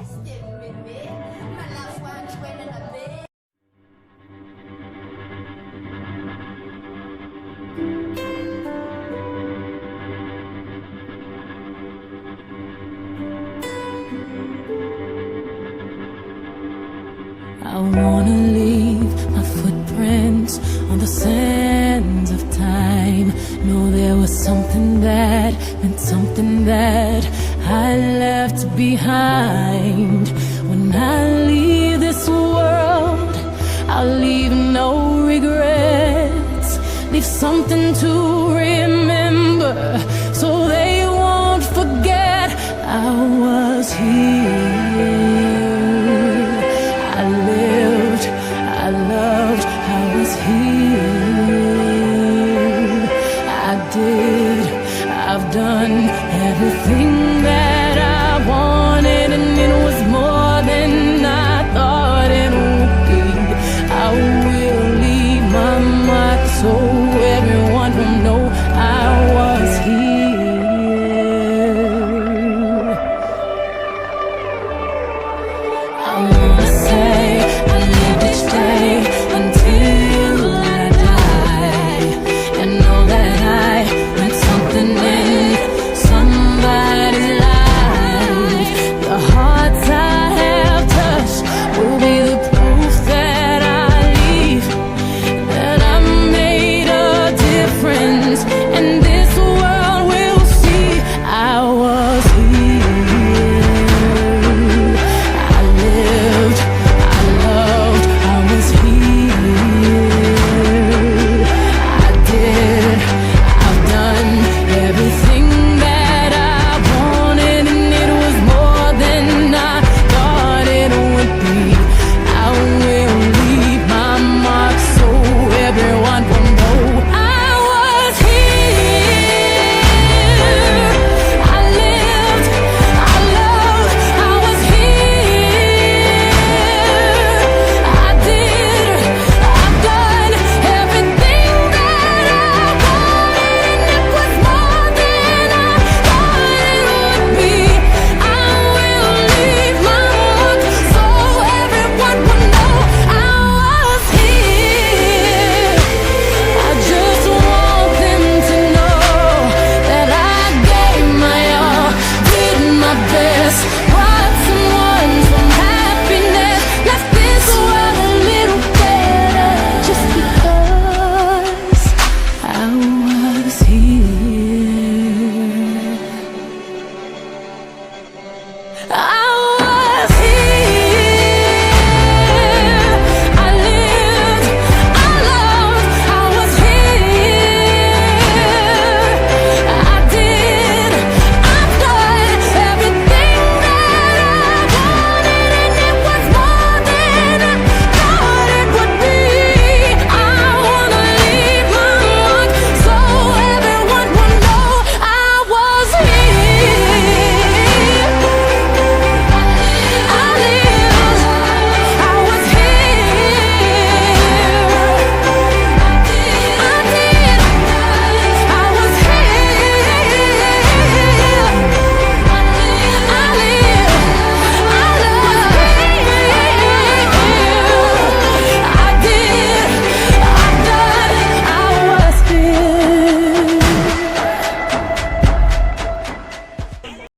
I wanna leave my footprints on the sands of time. Know there was something that meant something that I left behind. When I leave this world, I'll leave no regrets. Leave something to remember, so they won't forget I was here. I lived, I loved, I was here. I did, I've done everything